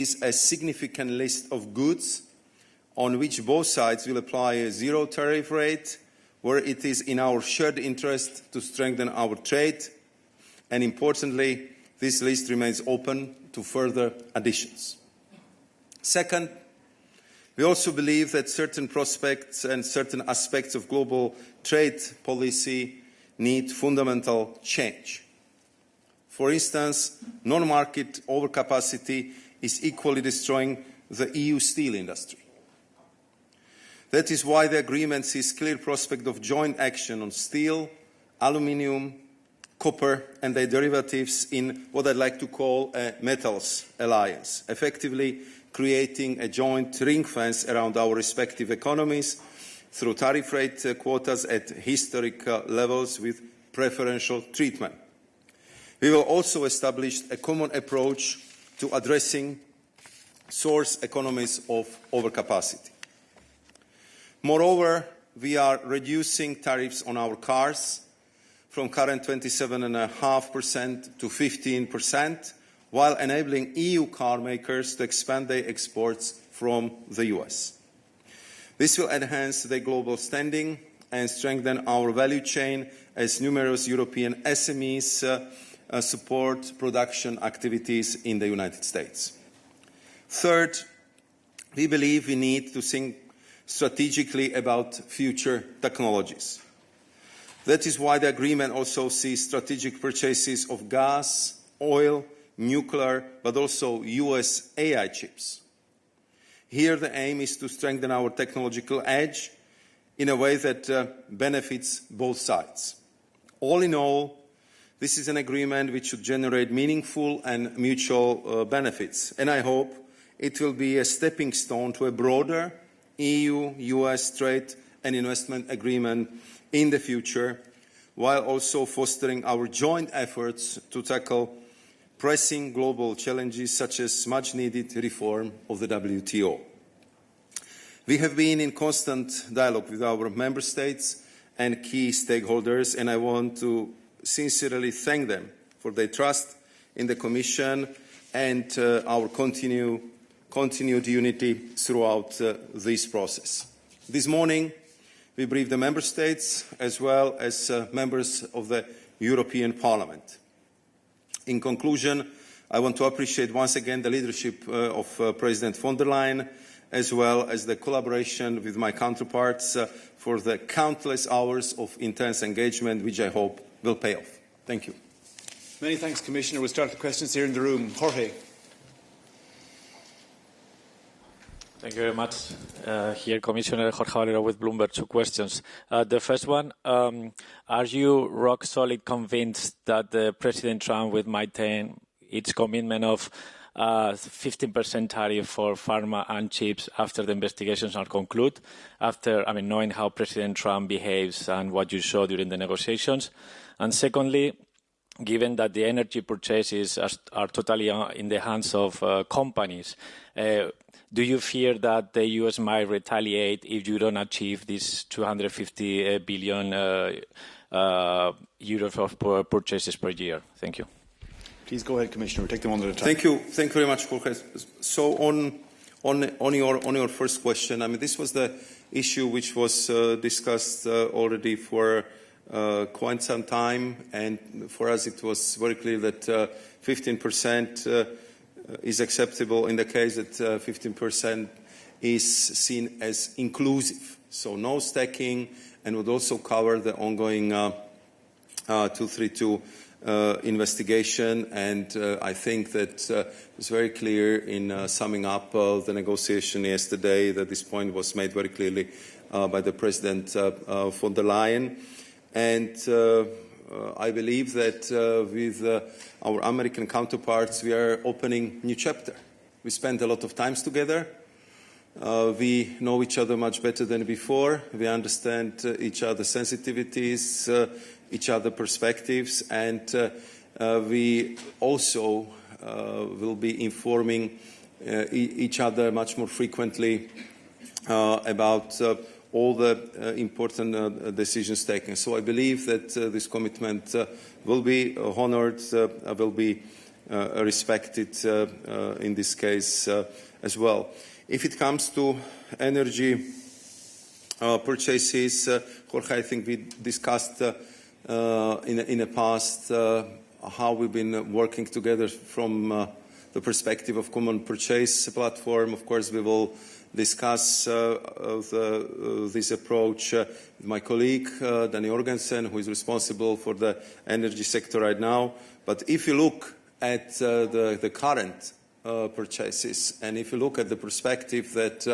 is a significant list of goods on which both sides will apply a zero tariff rate, where it is in our shared interest to strengthen our trade. And importantly, this list remains open to further additions. Second, we also believe that certain prospects and certain aspects of global trade policy need fundamental change. For instance, non-market overcapacity is equally destroying the EU steel industry. That is why the agreement sees clear prospect of joint action on steel, aluminium, copper and their derivatives in what I'd like to call a metals alliance, effectively creating a joint ring fence around our respective economies through tariff rate quotas at historic levels with preferential treatment. We will also establish a common approach to addressing source economies of overcapacity. Moreover, we are reducing tariffs on our cars from current 27.5% to 15%, while enabling EU car makers to expand their exports from the US. This will enhance their global standing and strengthen our value chain as numerous European SMEs support production activities in the United States. Third, we believe we need to think strategically about future technologies. That is why the agreement also sees strategic purchases of gas, oil, nuclear, but also US AI chips. Here the aim is to strengthen our technological edge in a way that benefits both sides. All in all, this is an agreement which should generate meaningful and mutual benefits, and I hope it will be a stepping stone to a broader EU-US trade and investment agreement in the future, while also fostering our joint efforts to tackle pressing global challenges such as much-needed reform of the WTO. We have been in constant dialogue with our member states and key stakeholders, and I want to sincerely thank them for their trust in the Commission and our continued unity throughout this process. This morning, we briefed the Member States as well as members of the European Parliament. In conclusion, I want to appreciate once again the leadership of President von der Leyen, as well as the collaboration with my counterparts for the countless hours of intense engagement, which I hope will pay off. Thank you. Many thanks, Commissioner. We'll start the questions here in the room. Jorge. Thank you very much. Here, Commissioner Jorge Valero with Bloomberg. Two questions. The first one, are you rock solid convinced that President Trump will maintain its commitment of 15% tariff for pharma and chips after the investigations are concluded, knowing how President Trump behaves and what you saw during the negotiations? And secondly, given that the energy purchases are totally in the hands of companies, do you fear that the US might retaliate if you don't achieve this 250 billion euros of purchases per year? Thank you. Please go ahead, Commissioner. We'll take them one at a time. Thank you very much, Jorge. So on your first question, this was the issue which was discussed already for quite some time, and for us it was very clear that 15% is acceptable in the case that 15% is seen as inclusive. So no stacking, and would also cover the ongoing 232 investigation. And I think that it's very clear in summing up the negotiation yesterday that this point was made very clearly by the President von der Leyen. And I believe that with our American counterparts, we are opening a new chapter. We spent a lot of time together. We know each other much better than before. We understand each other's sensitivities, each other's perspectives, and we also will be informing each other much more frequently about all the important decisions taken. So I believe that this commitment will be honoured, will be respected in this case as well. If it comes to energy purchases, Jorge, I think we discussed in the past how we've been working together from the perspective of common purchase platform. Of course, we will discuss this approach with my colleague, Danny Jorgensen, who is responsible for the energy sector right now. But if you look at the current purchases, and if you look at the perspective that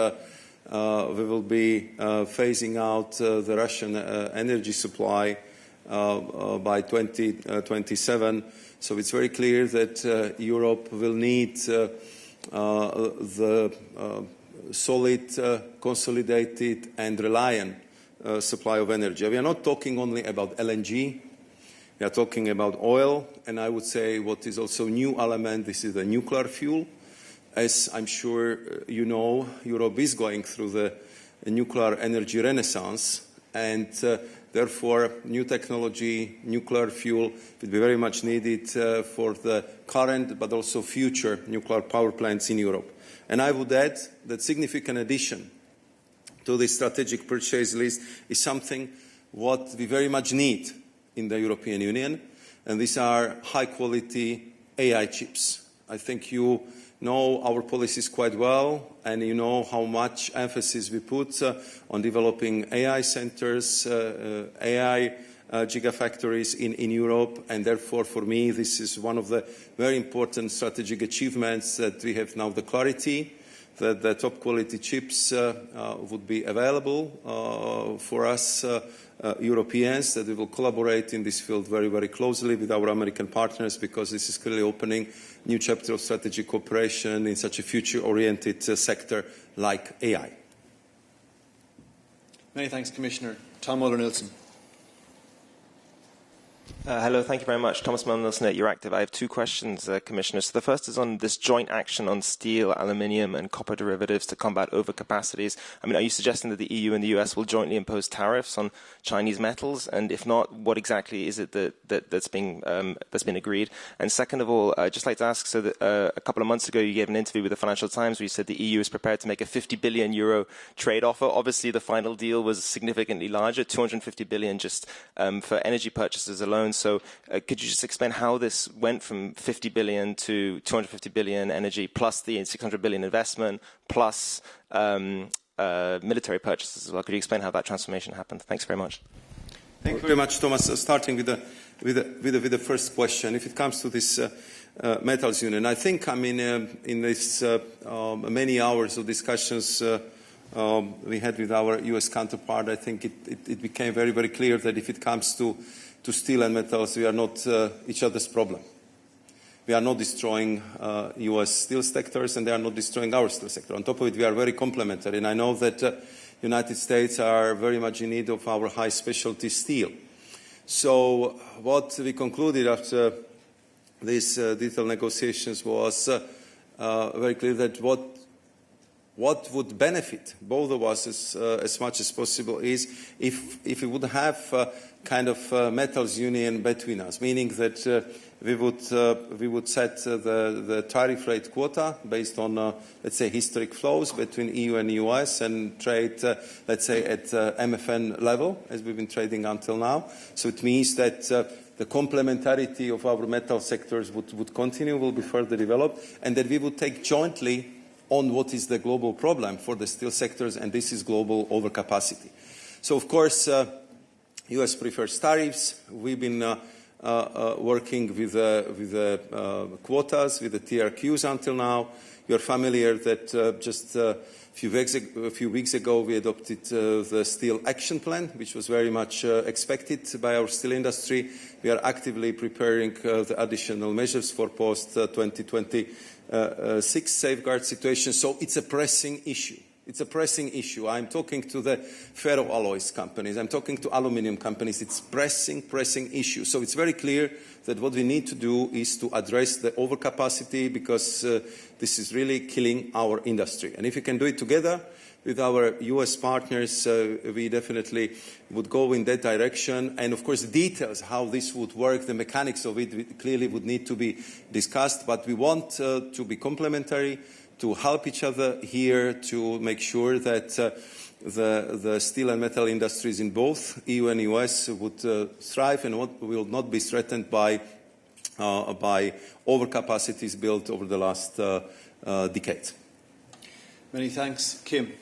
we will be phasing out the Russian energy supply by 2027, so it's very clear that Europe will need the solid, consolidated and reliant supply of energy. We are not talking only about LNG, we are talking about oil, and I would say what is also a new element, this is the nuclear fuel. As I'm sure you know, Europe is going through the nuclear energy renaissance, and therefore new technology, nuclear fuel will be very much needed for the current but also future nuclear power plants in Europe. And I would add that significant addition to the strategic purchase list is something what we very much need in the European Union, and these are high-quality AI chips. I think you know our policies quite well, and you know how much emphasis we put on developing AI centers, AI gigafactories in Europe, and therefore for me this is one of the very important strategic achievements that we have now the clarity that the top quality chips would be available for us Europeans, that we will collaborate in this field very, very closely with our American partners, because this is clearly opening a new chapter of strategic cooperation in such a future-oriented sector like AI. Many thanks, Commissioner. Tom Muller-Nilsson. Hello, thank you very much. Thomas Muller-Nilsson at Euractiv. I have two questions, Commissioner. So the first is on this joint action on steel, aluminium and copper derivatives to combat overcapacities. I mean, are you suggesting that the EU and the US will jointly impose tariffs on Chinese metals? And if not, what exactly is it that's been agreed? And second of all, I'd just like to ask, so that a couple of months ago you gave an interview with the Financial Times where you said the EU is prepared to make a 50 billion euro trade offer. Obviously, the final deal was significantly larger, 250 billion just for energy purchases alone. So could you just explain how this went from 50 billion to 250 billion energy plus the 600 billion investment plus military purchases as well? Could you explain how that transformation happened? Thanks very much. Thank you very much, Thomas. Starting with the first question, if it comes to this metals union, I think, I mean, in this many hours of discussions we had with our US counterpart, I think it became very, very clear that if it comes to steel and metals, we are not each other's problem. We are not destroying US steel sectors, and they are not destroying our steel sector. On top of it, we are very complementary, and I know that United States are very much in need of our high specialty steel. So what we concluded after these detailed negotiations was very clear that what would benefit both of us as much as possible is if we would have kind of metals union between us, meaning that we would set the tariff rate quota based on, let's say, historic flows between EU and US and trade, let's say, at MFN level, as we've been trading until now. So it means that the complementarity of our metal sectors would continue, will be further developed, and that we would take jointly on what is the global problem for the steel sectors, and this is global overcapacity. So, of course, US prefers tariffs. We've been working with the quotas, with the TRQs until now. You're familiar that just a few weeks ago we adopted the Steel Action Plan, which was very much expected by our steel industry. We are actively preparing the additional measures for post-2026 safeguard situation. So it's a pressing issue. It's a pressing issue. I'm talking to the ferroalloys companies. I'm talking to aluminum companies. It's pressing issue. So it's very clear that what we need to do is to address the overcapacity, because this is really killing our industry. And if we can do it together with our US partners, we definitely would go in that direction. And of course, the details, how this would work, the mechanics of it clearly would need to be discussed. But we want to be complementary, to help each other here, to make sure that the steel and metal industries in both EU and US would thrive and will not be threatened by overcapacities built over the last decade. Many thanks. Kim.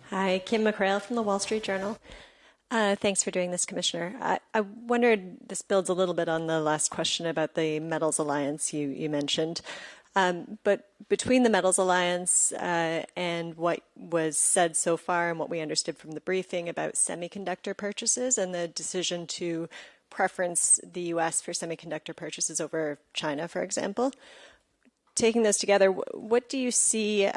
Hi, Kim McCrail from the Wall Street Journal. Thanks for doing this, Commissioner. I wondered, this builds a little bit on the last question about the Metals Alliance you mentioned. But between the Metals Alliance and what was said so far and what we understood from the briefing about semiconductor purchases and the decision to preference the U.S. for semiconductor purchases over China, for example, taking those together, what do you see?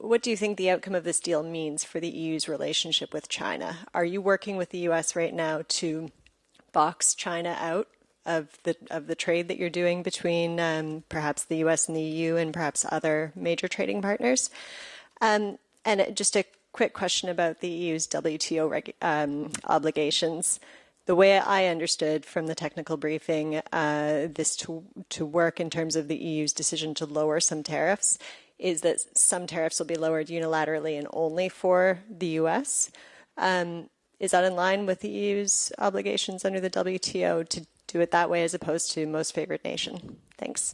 What do you think the outcome of this deal means for the EU's relationship with China? Are you working with the U.S. right now to box China out of the trade that you're doing between perhaps the U.S. and the EU and perhaps other major trading partners? And just a quick question about the EU's WTO obligations. The way I understood from the technical briefing this to work in terms of the EU's decision to lower some tariffs is that some tariffs will be lowered unilaterally and only for the U.S. Is that in line with the EU's obligations under the WTO to do it that way as opposed to most favored nation? Thanks.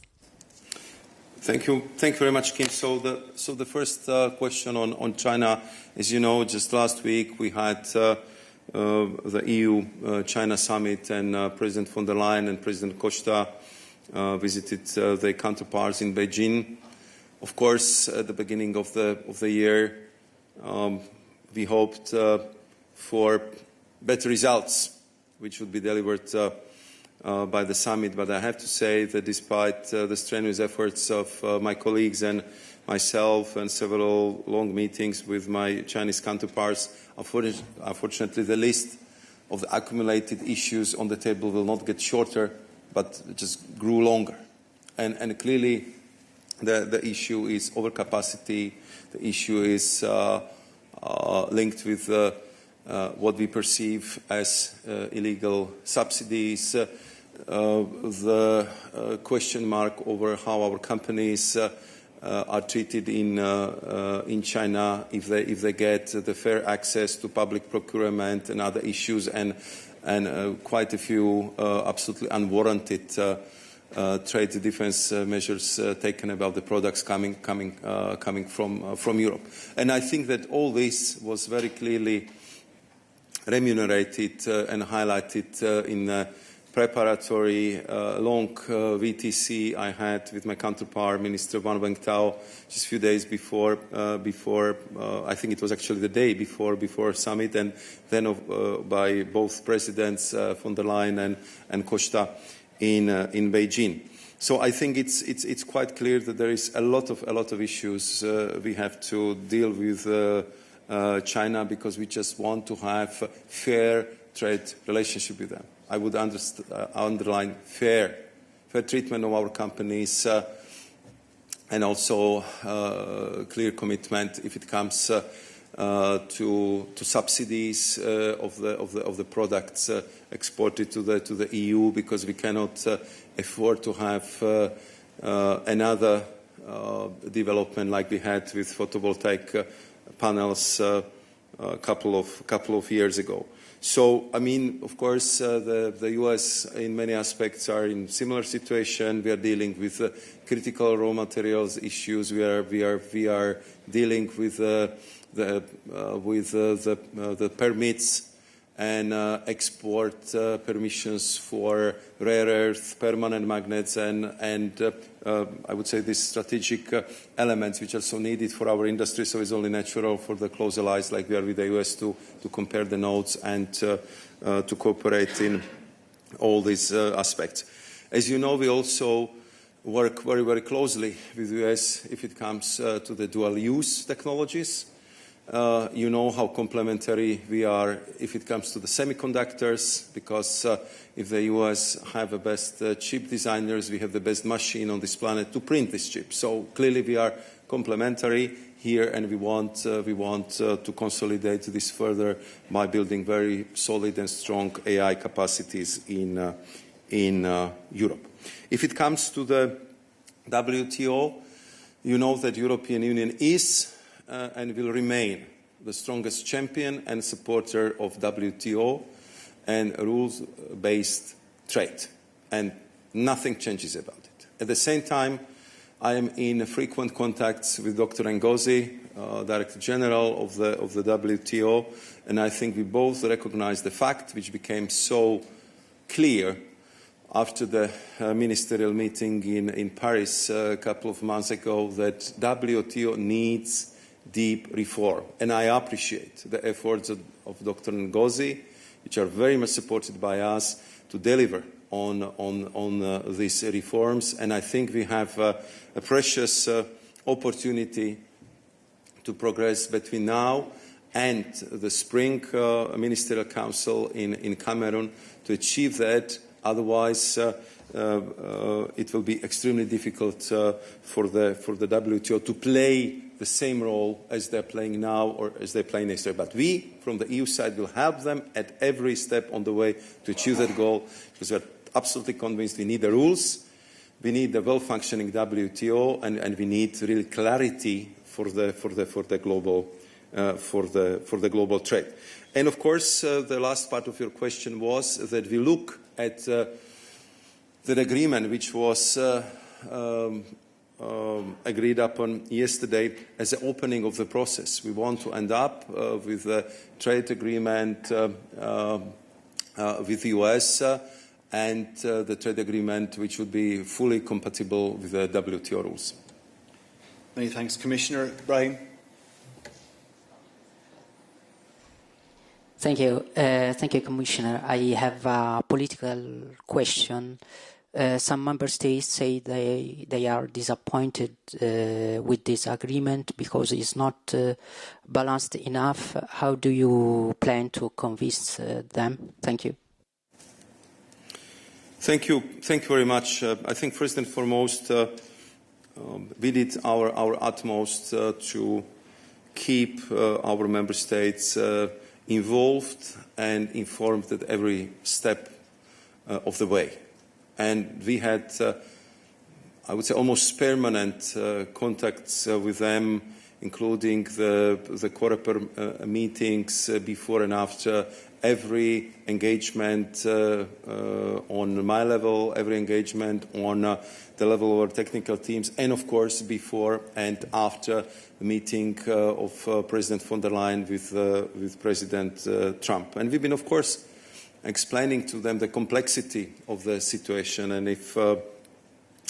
Thank you very much, Kim. So the first question on China, as you know, just last week we had the EU-China summit, and President von der Leyen and President Costa visited their counterparts in Beijing. Of course, at the beginning of the year, we hoped for better results, which would be delivered by the summit. But I have to say that despite the strenuous efforts of my colleagues and myself and several long meetings with my Chinese counterparts, unfortunately, the list of the accumulated issues on the table will not get shorter, but just grew longer. And clearly, the issue is overcapacity. The issue is linked with what we perceive as illegal subsidies. The question mark over how our companies are treated in China if they get the fair access to public procurement and other issues, and quite a few absolutely unwarranted trade defense measures taken about the products coming from Europe. And I think that all this was very clearly remunerated and highlighted in a preparatory long VTC I had with my counterpart, Minister Wang Wentao, just a few days before I think it was actually the day before summit, and then by both presidents von der Leyen and Costa in Beijing. So I think it's quite clear that there is a lot of issues we have to deal with China, because we just want to have a fair trade relationship with them. I would underline fair treatment of our companies, and also clear commitment if it comes to subsidies of the products exported to the EU, because we cannot afford to have another development like we had with photovoltaic panels a couple of years ago. So, I mean, of course, the US in many aspects are in similar situation. We are dealing with critical raw materials issues. We are dealing with the permits and export permissions for rare earth, permanent magnets, and I would say these strategic elements which are so needed for our industry. So it's only natural for the close allies like we are with the US to compare the notes and to cooperate in all these aspects. As you know, we also work very, very closely with the US if it comes to the dual-use technologies. You know how complementary we are if it comes to the semiconductors, because if the US have the best chip designers, we have the best machine on this planet to print this chip. So clearly we are complementary here, and we want to consolidate this further by building very solid and strong AI capacities in Europe. If it comes to the WTO, you know that European Union is and will remain the strongest champion and supporter of WTO and rules-based trade, and nothing changes about it. At the same time, I am in frequent contacts with Dr. Ngozi, Director General of the WTO, and I think we both recognize the fact, which became so clear after the ministerial meeting in Paris a couple of months ago, that WTO needs deep reform. And I appreciate the efforts of Dr. Ngozi, which are very much supported by us, to deliver on these reforms. And I think we have a precious opportunity to progress between now and the spring ministerial council in Cameroon to achieve that. Otherwise, it will be extremely difficult for the WTO to play the same role as they're playing now or as they play next year. But we, from the EU side, will help them at every step on the way to achieve that goal, because we're absolutely convinced we need the rules, we need a well-functioning WTO, and we need really clarity for the global trade. And of course, the last part of your question was that we look at the agreement which was agreed upon yesterday as an opening of the process. We want to end up with a trade agreement with the US and the trade agreement which would be fully compatible with the WTO rules. Many thanks, Commissioner. Brian. Thank you, Commissioner. I have a political question. Some member states say they are disappointed with this agreement because it's not balanced enough. How do you plan to convince them? Thank you. Thank you very much. I think first and foremost, we did our utmost to keep our member states involved and informed at every step of the way. And we had, I would say, almost permanent contacts with them, including the Coreper meetings before and after, every engagement on my level, every engagement on the level of our technical teams, and of course before and after the meeting of President von der Leyen with President Trump. And we've been, of course, explaining to them the complexity of the situation, and if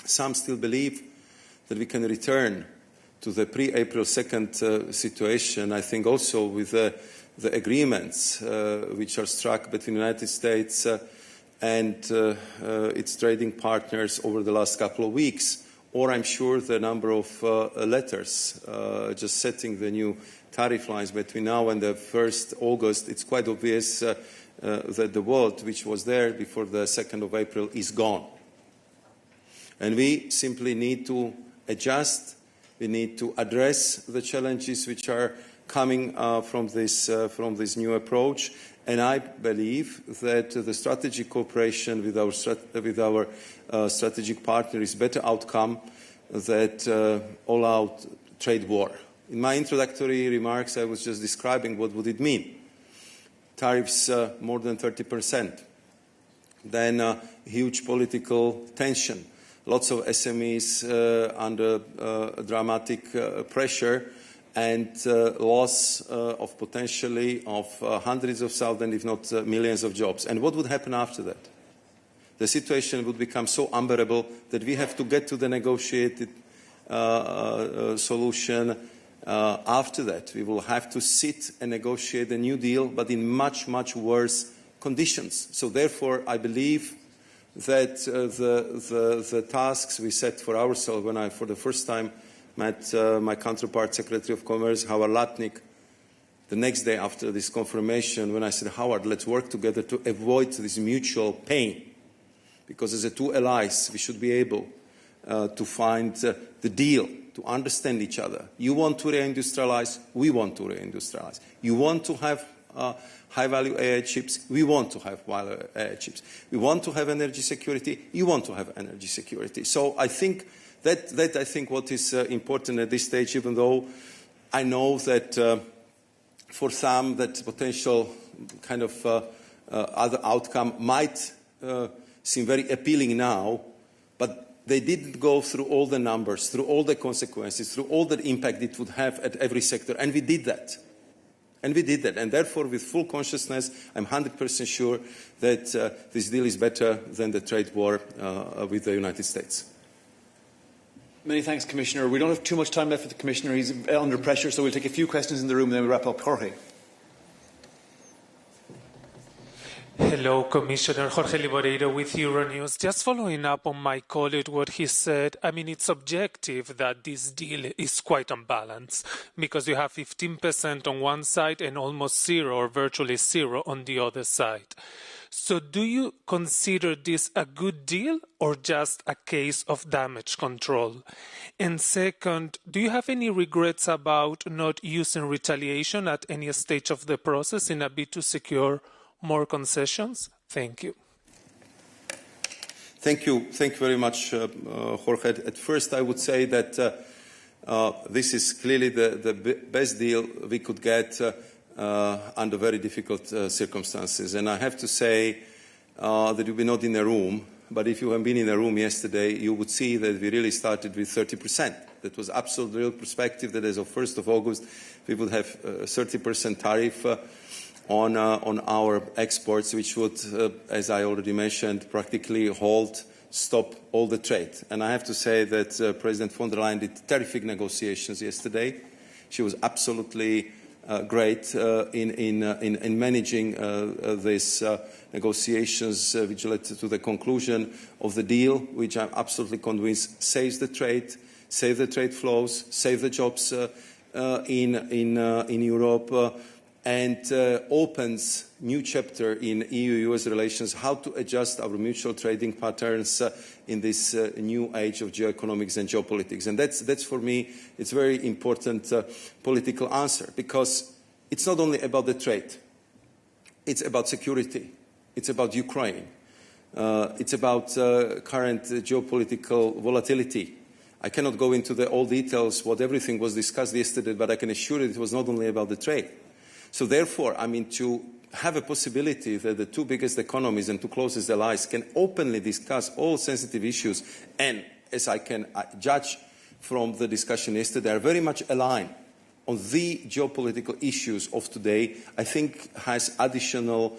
some still believe that we can return to the pre-April 2nd situation, I think also with the agreements which are struck between the United States and its trading partners over the last couple of weeks, or I'm sure the number of letters just setting the new tariff lines between now and the 1st August, it's quite obvious that the world which was there before the 2nd of April is gone. And we simply need to adjust. We need to address the challenges which are coming from this new approach. And I believe that the strategic cooperation with our strategic partner is a better outcome than all-out trade war. In my introductory remarks, I was just describing what would it mean. Tariffs more than 30%, then huge political tension, lots of SMEs under dramatic pressure, and loss of potentially of hundreds of thousands, if not millions of jobs. And what would happen after that? The situation would become so unbearable that we have to get to the negotiated solution. After that, we will have to sit and negotiate a new deal, but in much, much worse conditions. So therefore, I believe that the tasks we set for ourselves when I, for the first time, met my counterpart, Secretary of Commerce, Howard Lutnick, the next day after this confirmation, when I said, Howard, let's work together to avoid this mutual pain. Because as a two allies, we should be able to find the deal, to understand each other. You want to reindustrialize, we want to reindustrialize. You want to have high-value AI chips, we want to have high-value AI chips. We want to have energy security, you want to have energy security. So I think that I think what is important at this stage, even though I know that for some that potential kind of other outcome might seem very appealing now, but they didn't go through all the numbers, through all the consequences, through all the impact it would have at every sector, and we did that. And we did that, and therefore, with full consciousness, I'm 100% sure that this deal is better than the trade war with the United States. Many thanks, Commissioner. We don't have too much time left for the Commissioner. He's under pressure, so we'll take a few questions in the room and then we'll wrap up. Jorge. Hello, Commissioner. Jorge Liboreiro with Euronews. Just following up on my colleague, what he said, I mean, it's objective that this deal is quite unbalanced because you have 15% on one side and almost zero or virtually zero on the other side. So do you consider this a good deal or just a case of damage control? And second, do you have any regrets about not using retaliation at any stage of the process in a bid to secure more concessions? Thank you. Thank you very much, Jorge. At first, I would say that this is clearly the best deal we could get under very difficult circumstances. And I have to say that you were not in a room, but if you have been in a room yesterday, you would see that we really started with 30%. That was absolute real perspective that as of 1st of August, we would have 30% tariff on our exports, which would, as I already mentioned, practically stop all the trade. And I have to say that President von der Leyen did terrific negotiations yesterday. She was absolutely great in managing these negotiations, which led to the conclusion of the deal, which I'm absolutely convinced saves the trade, save the trade flows, save the jobs in Europe, and opens new chapter in EU-US relations, how to adjust our mutual trading patterns in this new age of geoeconomics and geopolitics. And that's for me, it's a very important political answer, because it's not only about the trade, it's about security, it's about Ukraine, it's about current geopolitical volatility. I cannot go into all details what everything was discussed yesterday, but I can assure you it was not only about the trade. So therefore, I mean, to have a possibility that the two biggest economies and two closest allies can openly discuss all sensitive issues, and as I can judge from the discussion yesterday, are very much aligned on the geopolitical issues of today, I think has additional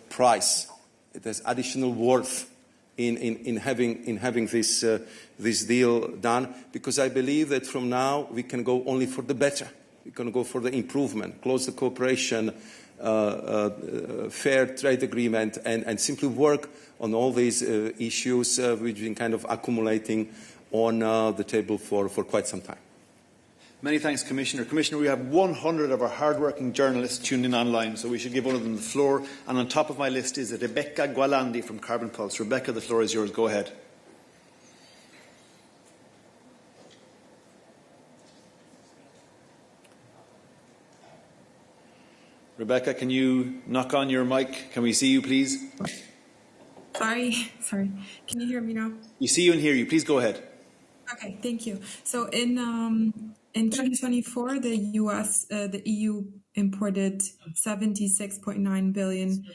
price. It has additional worth in having this deal done, because I believe that from now we can go only for the better. We can go for the improvement, close the cooperation, fair trade agreement, and simply work on all these issues which have been kind of accumulating on the table for quite some time. Many thanks, Commissioner. Commissioner, we have 100 of our hard-working journalists tuned in online, so we should give one of them the floor. And on top of my list is Rebecca Gualandi from Carbon Pulse. Rebecca, the floor is yours. Go ahead. Rebecca, can you knock on your mic? Can we see you, please? Sorry. Can you hear me now? We see you and hear you. Please go ahead. Okay, thank you. So in 2024, the EU imported 76.9 billion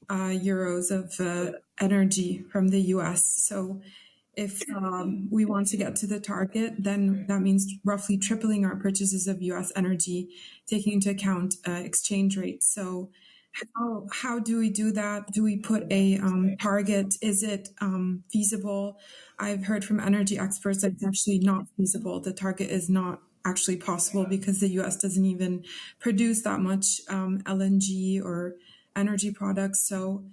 euros of energy from the US. So if we want to get to the target, then that means roughly tripling our purchases of US energy, taking into account exchange rates. So how do we do that? Do we put a target? Is it feasible? I've heard from energy experts that it's actually not feasible. The target is not actually possible because the US doesn't even produce that much LNG or energy products. So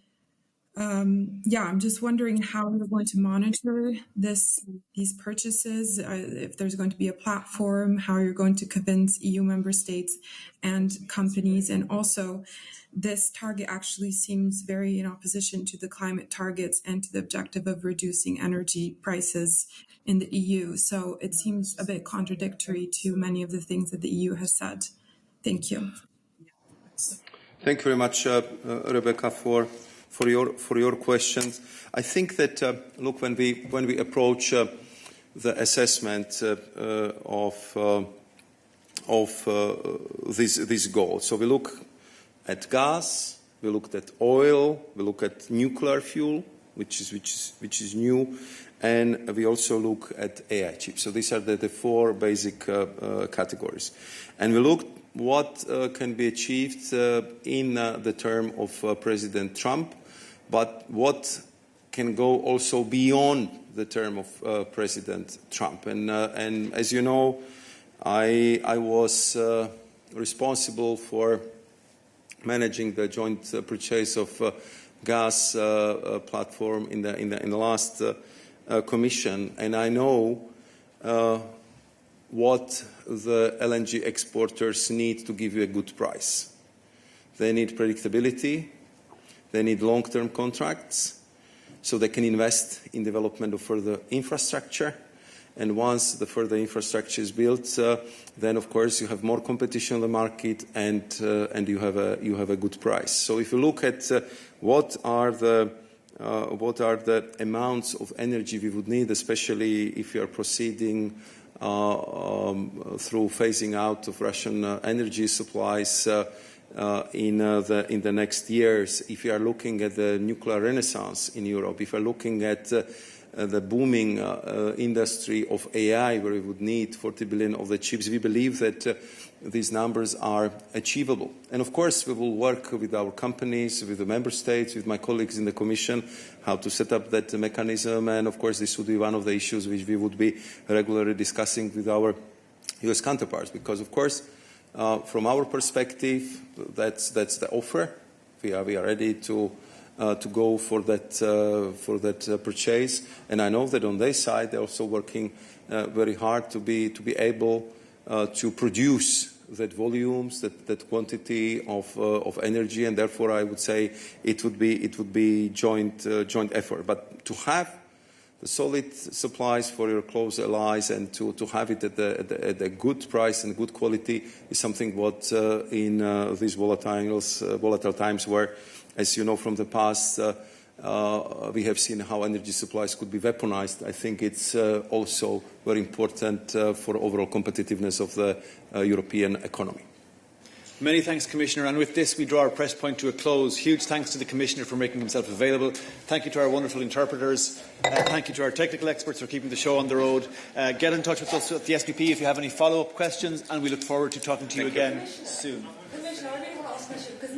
I'm just wondering how you're going to monitor these purchases, if there's going to be a platform, how you're going to convince EU member states and companies. And also, this target actually seems very in opposition to the climate targets and to the objective of reducing energy prices in the EU. So it seems a bit contradictory to many of the things that the EU has said. Thank you. Thank you very much, Rebecca, for your questions. I think that look, when we approach the assessment of this goal, so we look at gas, we looked at oil, we look at nuclear fuel, which is new, and we also look at AI chips. So these are the four basic categories, and we looked what can be achieved in the term of President Trump, but what can go also beyond the term of President Trump. And as you know, I was responsible for managing the joint purchase of gas platform in the last Commission, and I know what the LNG exporters need to give you a good price. They need predictability, they need long-term contracts, so they can invest in development of further infrastructure. And once the further infrastructure is built, then of course you have more competition on the market, and you have a good price. So if you look at what are the amounts of energy we would need, especially if you are proceeding through phasing out of Russian energy supplies in the next years, if you are looking at the nuclear renaissance in Europe, if you are looking at the booming industry of AI, where we would need 40 billion of the chips, we believe that these numbers are achievable. And of course, we will work with our companies, with the member states, with my colleagues in the Commission, how to set up that mechanism. And of course, this would be one of the issues which we would be regularly discussing with our US counterparts. Because of course, from our perspective, that's the offer. We are ready to go for that purchase. And I know that on their side, they're also working very hard to be able to produce that volumes, that quantity of energy, and therefore I would say it would be joint effort. But to have the solid supplies for your close allies and to have it at a good price and good quality is something what in these volatile times where, as you know from the past, we have seen how energy supplies could be weaponized. I think it's also very important for overall competitiveness of the European economy. Many thanks, Commissioner. And with this, we draw our press point to a close. Huge thanks to the Commissioner for making himself available. Thank you to our wonderful interpreters. Thank you to our technical experts for keeping the show on the road. Get in touch with us at the SPP if you have any follow-up questions, and we look forward to talking to you again soon. Commissioner, I really want to ask a question, because